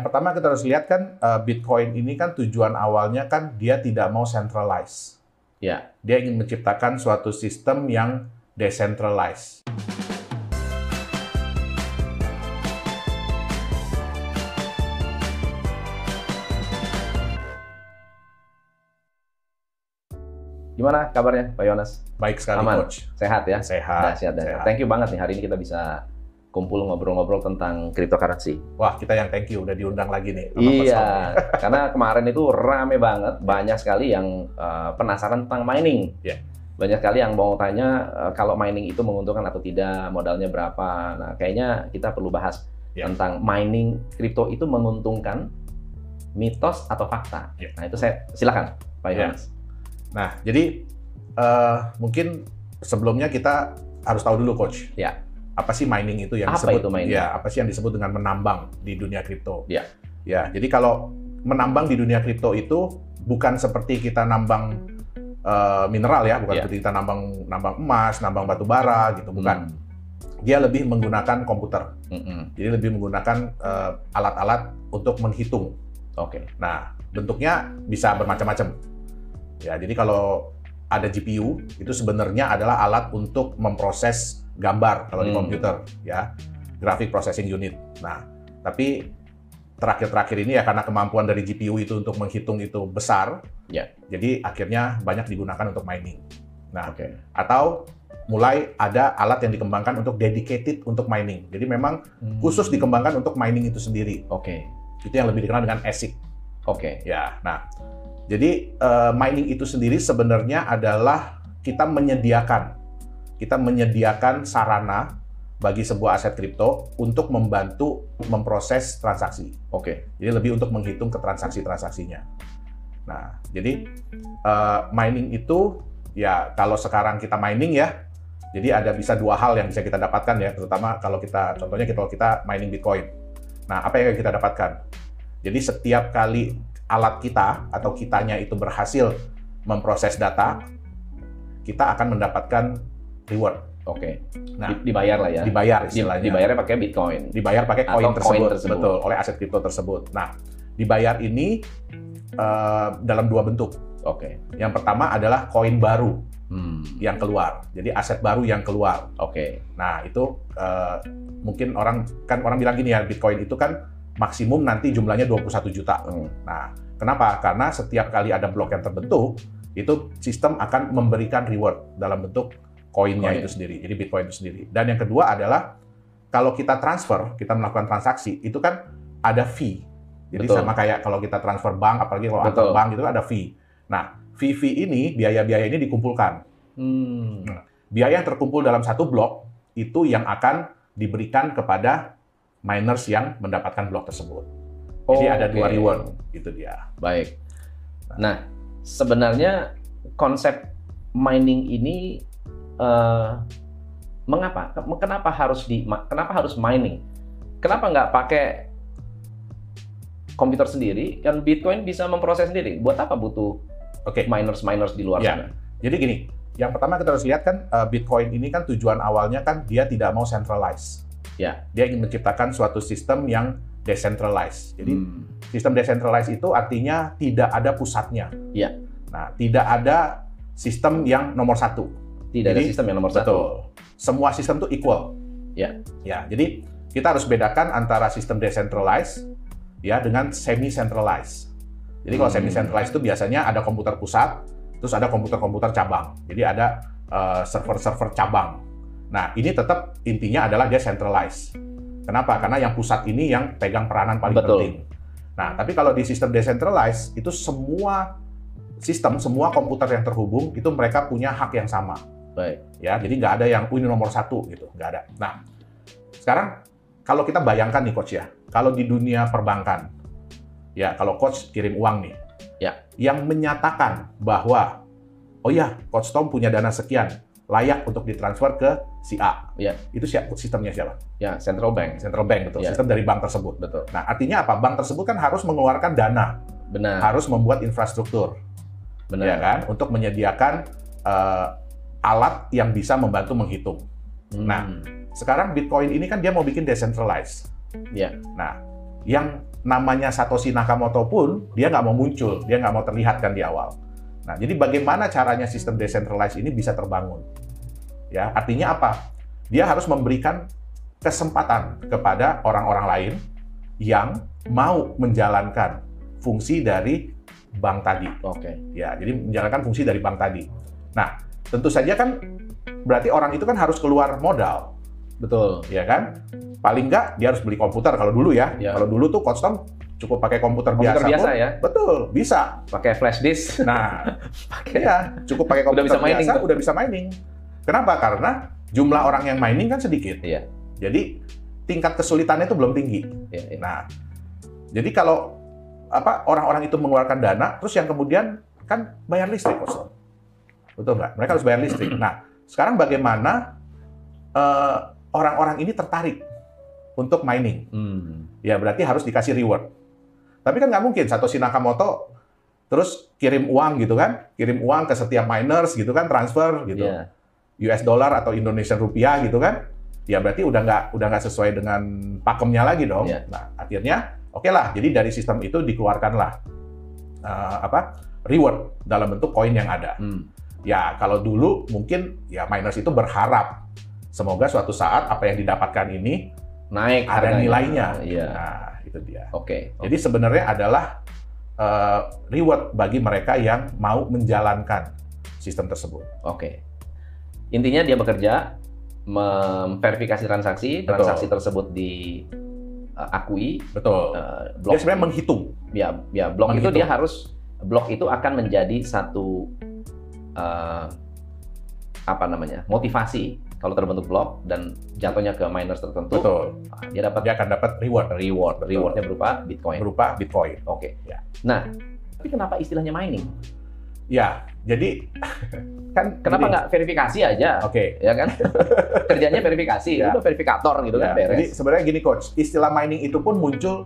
pertama kita harus lihat kan Bitcoin ini kan tujuan awalnya kan dia tidak mau centralized. Ya. Dia ingin menciptakan suatu sistem yang decentralized. Gimana kabarnya Pak Yonas? Baik sekali, Aman? Coach. Sehat ya? Sehat. Sehat. Thank you banget nih, hari ini kita bisa kumpul ngobrol-ngobrol tentang cryptocurrency. Wah, kita yang thank you udah diundang lagi nih. Iya, karena kemarin itu rame banget, banyak sekali yang penasaran tentang mining. Yeah. Banyak sekali yang mau tanya kalau mining itu menguntungkan atau tidak, modalnya berapa. Nah, kayaknya kita perlu bahas tentang mining kripto itu menguntungkan, mitos atau fakta. Yeah. Nah, itu saya silakan Pak Yonas. Nah, jadi mungkin sebelumnya kita harus tahu dulu, Coach. Ya. Apa sih mining itu yang apa disebut? Itu mining? Ya, apa sih yang disebut dengan menambang di dunia kripto? Ya. Ya, jadi kalau menambang di dunia kripto itu bukan seperti kita nambang mineral ya, bukan seperti kita nambang emas, nambang batu bara gitu, bukan. Dia lebih menggunakan komputer. Jadi lebih menggunakan alat-alat untuk menghitung. Oke. Nah, bentuknya bisa bermacam-macam. Ya, jadi kalau ada GPU itu sebenarnya adalah alat untuk memproses gambar kalau di komputer, ya, graphic processing unit. Nah, tapi terakhir-terakhir ini ya karena kemampuan dari GPU itu untuk menghitung itu besar, jadi akhirnya banyak digunakan untuk mining. Nah, atau mulai ada alat yang dikembangkan untuk dedicated untuk mining. Jadi memang khusus dikembangkan untuk mining itu sendiri. Itu yang lebih dikenal dengan ASIC. Ya, nah, jadi mining itu sendiri sebenarnya adalah kita menyediakan sarana bagi sebuah aset kripto untuk membantu memproses transaksi. Jadi lebih untuk menghitung ke transaksi-transaksinya. Nah, jadi mining itu ya kalau sekarang kita mining ya, jadi ada bisa dua hal yang bisa kita dapatkan ya, terutama kalau kita contohnya kalau kita mining Bitcoin. Nah, apa yang kita dapatkan? Jadi setiap kali alat kita atau kitanya itu berhasil memproses data, kita akan mendapatkan reward. Nah, dibayar lah ya. Dibayar istilahnya. Dibayarnya pakai Bitcoin. Dibayar pakai koin tersebut. tersebut. Betul, oleh aset kripto tersebut. Nah, dibayar ini dalam dua bentuk. Yang pertama adalah koin baru yang keluar. Jadi aset baru yang keluar. Nah, itu mungkin orang bilang gini ya, Bitcoin itu kan maksimum nanti jumlahnya 21 juta. Nah, kenapa? Karena setiap kali ada blok yang terbentuk, itu sistem akan memberikan reward dalam bentuk koinnya itu sendiri, jadi Bitcoin itu sendiri. Dan yang kedua adalah kalau kita transfer, kita melakukan transaksi, itu kan ada fee. Jadi sama kayak kalau kita transfer bank, apalagi kalau antar bank itu ada fee. Nah, fee ini, biaya-biaya ini dikumpulkan. Nah, biaya yang terkumpul dalam satu blok, itu yang akan diberikan kepada miners yang mendapatkan blok tersebut. Jadi ada dua reward, itu dia. Baik. Nah, sebenarnya konsep mining ini kenapa harus mining? Kenapa nggak pakai komputer sendiri? Kan Bitcoin bisa memproses sendiri. Buat apa butuh miners di luar sana? Jadi gini, yang pertama kita harus lihat kan Bitcoin ini kan tujuan awalnya kan dia tidak mau centralized. Dia ingin menciptakan suatu sistem yang decentralized. Jadi sistem decentralized itu artinya tidak ada pusatnya. Nah, tidak ada sistem yang nomor satu. Ada sistem yang nomor satu. Betul. Semua sistem itu equal. Jadi kita harus bedakan antara sistem decentralized ya dengan semi-centralized. Jadi kalau semi-centralized itu biasanya ada komputer pusat, terus ada komputer-komputer cabang. Jadi ada server-server cabang. Nah, ini tetap intinya adalah decentralized. Kenapa? Karena yang pusat ini yang pegang peranan paling penting. Nah, tapi kalau di sistem decentralized, itu semua komputer yang terhubung, itu mereka punya hak yang sama. Ya, jadi nggak ada yang ini nomor satu, gitu. Nggak ada. Nah, sekarang kalau kita bayangkan nih, Coach ya, kalau di dunia perbankan, ya, kalau Coach kirim uang nih, yang menyatakan bahwa, oh ya, Coach Tom punya dana sekian, layak untuk ditransfer ke si A. Itu sistemnya siapa? Central bank. Central bank, betul. Sistem dari bank tersebut. Nah, artinya apa? Bank tersebut kan harus mengeluarkan dana. Harus membuat infrastruktur. Ya kan? Untuk menyediakan alat yang bisa membantu menghitung. Nah, sekarang Bitcoin ini kan dia mau bikin decentralized. Ya. Nah, yang namanya Satoshi Nakamoto pun dia nggak mau muncul, dia nggak mau terlihat kan di awal. Nah, jadi bagaimana caranya sistem decentralized ini bisa terbangun? Ya, artinya apa? Dia harus memberikan kesempatan kepada orang-orang lain yang mau menjalankan fungsi dari bank tadi. Ya, jadi menjalankan fungsi dari bank tadi. Nah, tentu saja kan berarti orang itu kan harus keluar modal. Betul. Ya kan? Paling nggak dia harus beli komputer kalau dulu ya. Kalau dulu tuh Costom cukup pakai komputer biasa pun, ya. Betul, bisa. Pakai flash disk. Nah, cukup pakai komputer biasa udah bisa mining. Kenapa? Karena jumlah orang yang mining kan sedikit. Jadi tingkat kesulitannya itu belum tinggi. Nah, jadi kalau orang-orang itu mengeluarkan dana, terus yang kemudian kan bayar listrik, Costom. Betul nggak? Mereka harus bayar listrik. Nah, sekarang bagaimana orang-orang ini tertarik untuk mining? Ya berarti harus dikasih reward. Tapi kan nggak mungkin Satoshi Nakamoto terus kirim uang gitu kan, kirim uang ke setiap miners gitu kan, transfer gitu, US dollar atau Indonesian rupiah gitu kan, ya berarti udah nggak sesuai dengan pakemnya lagi dong. Nah akhirnya oke lah, jadi dari sistem itu dikeluarkanlah reward dalam bentuk koin yang ada. Ya kalau dulu mungkin ya miners itu berharap semoga suatu saat apa yang didapatkan ini naik ada nilainya. Nah, itu dia. Jadi sebenarnya adalah reward bagi mereka yang mau menjalankan sistem tersebut. Intinya dia bekerja memverifikasi transaksi tersebut diakui. Betul. Dia sebenarnya menghitung. Ya blok itu dia harus blok itu akan menjadi satu motivasi kalau terbentuk blok dan jatuhnya ke miners tertentu. Betul. Dia akan dapat reward. Rewardnya berupa Bitcoin. Ya. Nah, tapi kenapa istilahnya mining? Ya, jadi kan kenapa nggak verifikasi aja? Ya kan? Kerjanya verifikasi, itu verifikator gitu kan beres. Jadi sebenarnya gini coach, istilah mining itu pun muncul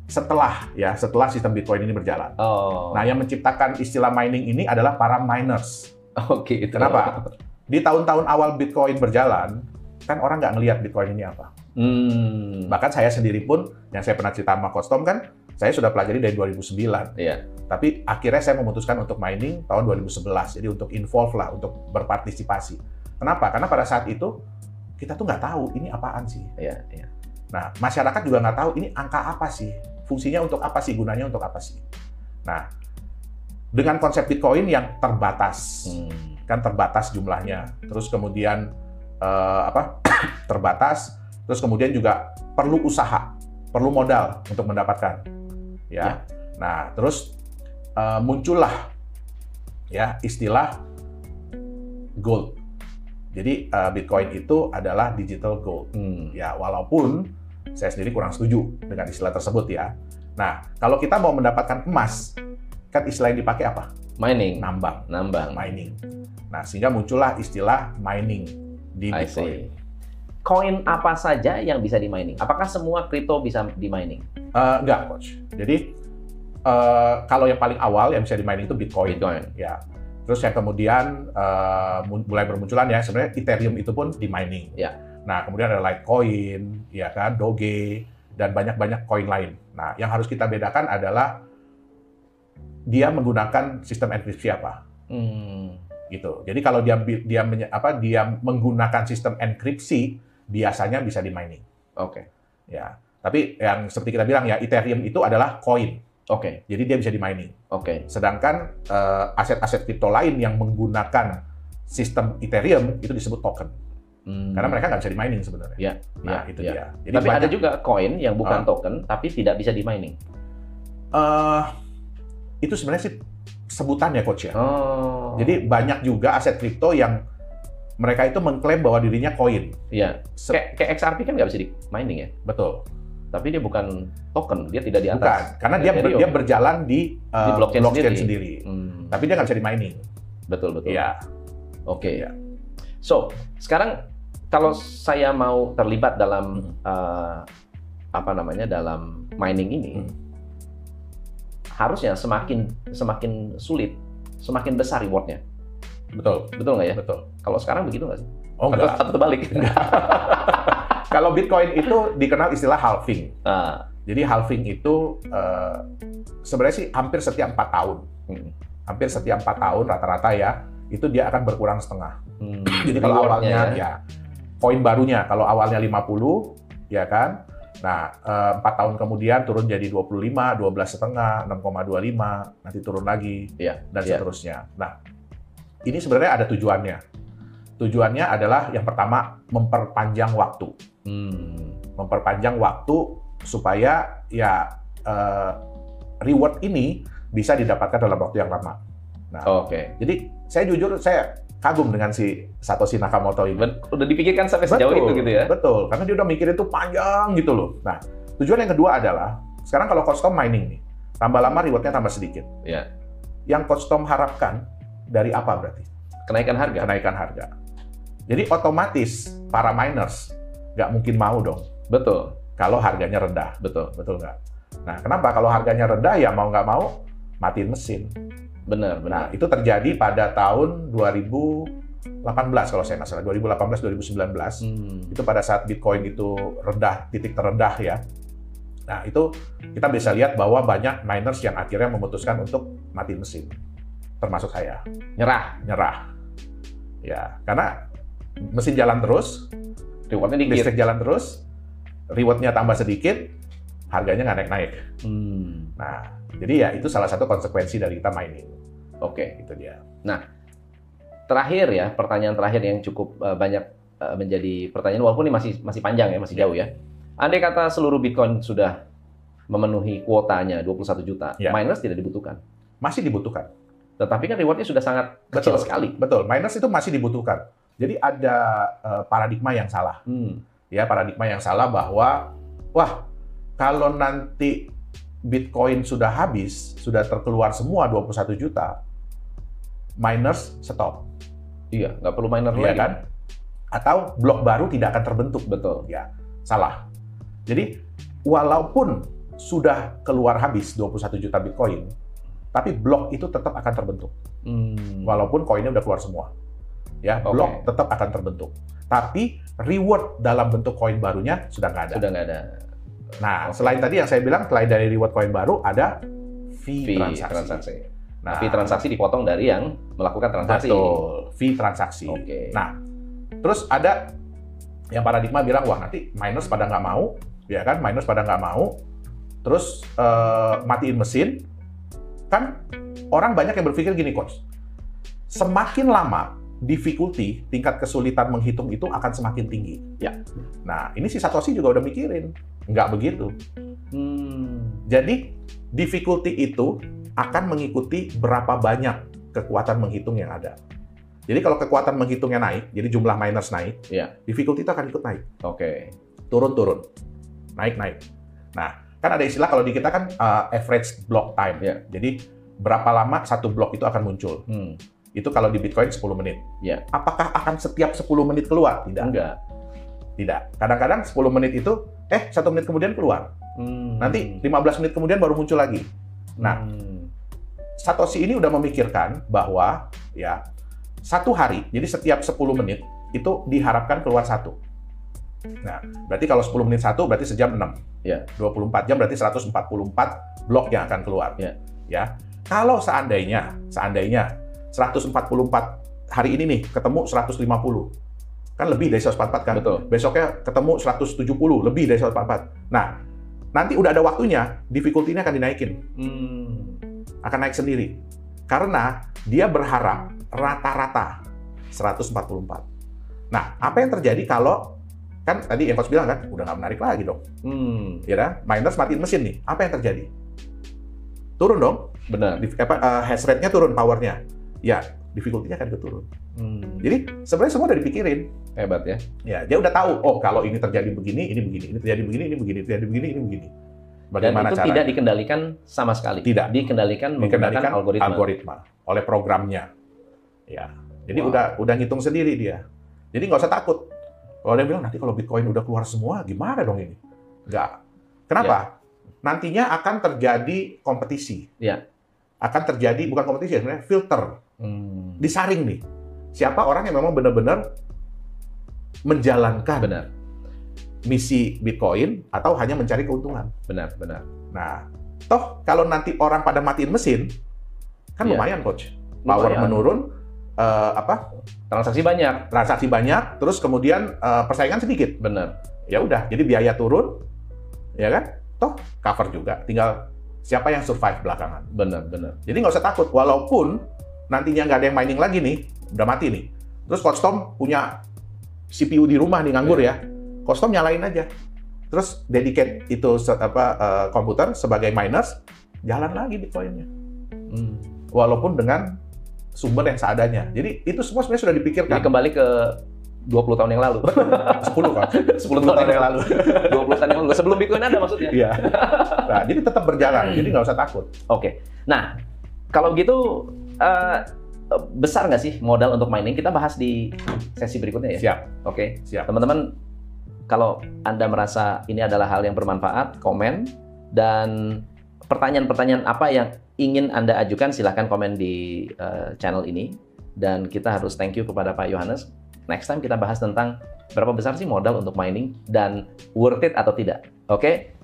setelah sistem Bitcoin ini berjalan. Nah, yang menciptakan istilah mining ini adalah para miners. Kenapa? Di tahun-tahun awal Bitcoin berjalan, kan orang nggak ngelihat Bitcoin ini apa. Bahkan saya sendiri pun, yang saya pernah cerita sama Costom kan, saya sudah pelajari dari 2009. Tapi akhirnya saya memutuskan untuk mining tahun 2011. Jadi untuk involve lah, untuk berpartisipasi. Kenapa? Karena pada saat itu, kita tuh nggak tahu ini apaan sih. Nah, masyarakat juga nggak tahu ini angka apa sih. Fungsinya untuk apa sih, gunanya untuk apa sih. Nah, dengan konsep Bitcoin yang terbatas, kan terbatas jumlahnya, terus kemudian terbatas, terus kemudian juga perlu usaha, perlu modal untuk mendapatkan, Nah, terus muncullah istilah gold. Jadi Bitcoin itu adalah digital gold. Ya, walaupun saya sendiri kurang setuju dengan istilah tersebut ya. Nah, kalau kita mau mendapatkan emas, kan istilah yang dipakai apa? Mining. Nambang. Mining. Nah, sehingga muncullah istilah mining di Bitcoin. Koin apa saja yang bisa di-mining? Apakah semua kripto bisa di-mining? Enggak, Coach. Jadi, kalau yang paling awal yang bisa di-mining itu Bitcoin. Ya. Terus yang kemudian mulai bermunculan ya, sebenarnya Ethereum itu pun di-mining. Nah, kemudian ada Litecoin, ya kan, Doge, dan banyak-banyak koin lain. Nah, yang harus kita bedakan adalah dia menggunakan sistem enkripsi apa. Gitu. Jadi kalau dia menggunakan sistem enkripsi, biasanya bisa di-mining. Ya. Tapi yang seperti kita bilang ya, Ethereum itu adalah koin. Jadi dia bisa di-mining. Sedangkan aset-aset kripto lain yang menggunakan sistem Ethereum itu disebut token. Karena mereka nggak bisa di-mining sebenarnya. Itu dia. Jadi tapi ada juga koin yang bukan token, tapi tidak bisa di-mining. Itu sebenarnya sih sebutannya, Coach ya. Jadi banyak juga aset kripto yang mereka itu mengklaim bahwa dirinya koin. Kayak XRP kan nggak bisa di-mining ya? Betul. Tapi dia bukan token, dia tidak di atas. Bukan, karena dia berjalan di blockchain sendiri. Tapi dia nggak bisa di-mining. Betul. Iya. So, sekarang kalau saya mau terlibat dalam dalam mining ini, harusnya semakin sulit, semakin besar rewardnya. Betul nggak ya? Betul. Kalau sekarang begitu nggak sih? Enggak. Atau terbalik? Kalau Bitcoin itu dikenal istilah halving. Jadi halving itu sebenarnya sih hampir setiap 4 tahun. Hampir setiap 4 tahun rata-rata ya, itu dia akan berkurang setengah. Jadi kalau awalnya ya koin barunya, kalau awalnya 50, ya kan? Nah, 4 tahun kemudian turun jadi 25, 12,5, 6,25, nanti turun lagi, dan seterusnya. Nah, ini sebenarnya ada tujuannya. Tujuannya adalah yang pertama, memperpanjang waktu. Memperpanjang waktu supaya ya reward ini bisa didapatkan dalam waktu yang lama. Nah, jadi saya jujur, saya kagum dengan si Satoshi Nakamoto ini. Udah dipikirkan sampai sejauh itu gitu ya? Betul, karena dia udah mikirin itu panjang gitu loh. Nah, tujuan yang kedua adalah, sekarang kalau Coach Tom mining nih, tambah lama rewardnya tambah sedikit. Yang Coach Tom harapkan dari apa berarti? Kenaikan harga. Kenaikan harga. Jadi otomatis para miners nggak mungkin mau dong. Betul. Kalau harganya rendah. Betul. Betul nggak? Nah, kenapa? Kalau harganya rendah ya mau nggak mau matiin mesin. Benar. Nah, itu terjadi pada tahun 2018 kalau saya nggak salah, 2018-2019. Itu pada saat Bitcoin itu rendah, titik terendah ya. Nah, itu kita bisa lihat bahwa banyak miners yang akhirnya memutuskan untuk mati mesin. Termasuk saya. Nyerah. Ya, karena mesin jalan terus, rewardnya dikit. Listrik jalan terus, rewardnya tambah sedikit, harganya nggak naik-naik. Nah, jadi ya itu salah satu konsekuensi dari kita mining. Itu dia. Nah, terakhir ya, pertanyaan terakhir yang cukup banyak menjadi pertanyaan, walaupun ini masih panjang ya, masih jauh ya. Andai kata seluruh Bitcoin sudah memenuhi kuotanya 21 juta, miners tidak dibutuhkan. Masih dibutuhkan. Tetapi kan rewardnya sudah sangat kecil sekali. Betul, miners itu masih dibutuhkan. Jadi ada paradigma yang salah. Ya, paradigma yang salah bahwa, wah, kalau nanti Bitcoin sudah habis, sudah terkeluar semua 21 juta, miners stop. Iya, nggak perlu miner lagi. Kan? Atau blok baru tidak akan terbentuk. Betul. Ya, salah. Jadi, walaupun sudah keluar habis 21 juta Bitcoin, tapi blok itu tetap akan terbentuk. Walaupun koinnya udah keluar semua. Ya, blok tetap akan terbentuk. Tapi reward dalam bentuk koin barunya sudah nggak ada. Sudah nggak ada. Nah, selain tadi yang saya bilang, selain dari reward koin baru, ada fee transaksi. Nah, fee transaksi dipotong dari yang melakukan transaksi. Betul, fee transaksi. Nah, terus ada yang paradigma bilang, wah nanti miners pada nggak mau, ya kan? Miners pada nggak mau, terus matiin mesin. Kan orang banyak yang berpikir gini, Coach. Semakin lama, difficulty, tingkat kesulitan menghitung itu akan semakin tinggi. Ya. Nah, ini si Satoshi juga udah mikirin. Nggak begitu. Jadi, difficulty itu akan mengikuti berapa banyak kekuatan menghitung yang ada. Jadi, kalau kekuatan menghitungnya naik, jadi jumlah miners naik, difficulty itu akan ikut naik. Turun-turun. Naik-naik. Nah, kan ada istilah kalau di kita kan average block time. Jadi, berapa lama satu blok itu akan muncul. Itu kalau di Bitcoin 10 menit. Apakah akan setiap 10 menit keluar? Tidak. Enggak. Tidak. Kadang-kadang 10 menit itu, 1 menit kemudian keluar. Nanti 15 menit kemudian baru muncul lagi. Nah, Satoshi ini udah memikirkan bahwa ya satu hari, jadi setiap 10 menit itu diharapkan keluar satu. Nah, berarti kalau 10 menit satu, berarti sejam 6. 24 jam berarti 144 blok yang akan keluar. Ya. Kalau seandainya 144 hari ini nih ketemu 150. Kan lebih dari 144 kan? Betul. Besoknya ketemu 170, lebih dari 144. Nah, nanti udah ada waktunya, difficulty-nya akan dinaikin. Akan naik sendiri. Karena dia berharap rata-rata 144. Nah, apa yang terjadi kalau, kan tadi yang Coach bilang kan, udah nggak menarik lagi dong. Ya kan? Miners matiin mesin nih, apa yang terjadi? Turun dong. Benar. Hash rate-nya turun, power-nya. Ya, difficulty-nya akan turun. Jadi sebenarnya semua udah dipikirin. Hebat ya. Ya, dia udah tahu, oh kalau ini terjadi begini, ini begini. Ini terjadi begini, ini begini. Terjadi begini, ini begini. Bagaimana dan itu caranya? Tidak dikendalikan sama sekali. Tidak. Dikendalikan menggunakan algoritma oleh programnya. Ya. Jadi udah ngitung sendiri dia. Jadi nggak usah takut. Kalau dia bilang nanti kalau Bitcoin udah keluar semua, gimana dong ini? Nggak. Kenapa? Nantinya akan terjadi kompetisi. Akan terjadi, bukan kompetisi, sebenarnya filter. Disaring nih. Siapa orang yang memang benar-benar menjalankan misi Bitcoin atau hanya mencari keuntungan. Benar. Nah, toh kalau nanti orang pada matiin mesin, kan lumayan coach. Power menurun, transaksi banyak, terus kemudian persaingan sedikit. Benar. Ya udah, jadi biaya turun, ya kan? Toh cover juga, tinggal siapa yang survive belakangan. Benar. Jadi nggak usah takut, walaupun nantinya nggak ada yang mining lagi nih, udah mati nih. Terus Coach Tom punya CPU di rumah nih nganggur ya, Coach Tom nyalain aja. Terus dedicate itu komputer sebagai miners, jalan lagi Bitcoin-nya. Walaupun dengan sumber yang seadanya. Jadi itu semua sebenarnya sudah dipikirkan. Jadi kembali ke 20 tahun yang lalu. 10 kan? 10 tahun yang lalu. 20 tahun yang lalu. Sebelum Bitcoin ada maksudnya? Iya. Nah, jadi tetap berjalan. Jadi nggak usah takut. Oke. Nah, kalau gitu besar nggak sih modal untuk mining? Kita bahas di sesi berikutnya ya? Siap. Oke. Siap. Teman-teman, kalau Anda merasa ini adalah hal yang bermanfaat, komen. Dan pertanyaan-pertanyaan apa yang ingin Anda ajukan, silahkan komen di channel ini. Dan kita harus thank you kepada Pak Yohanes. Next time kita bahas tentang berapa besar sih modal untuk mining dan worth it atau tidak. Oke?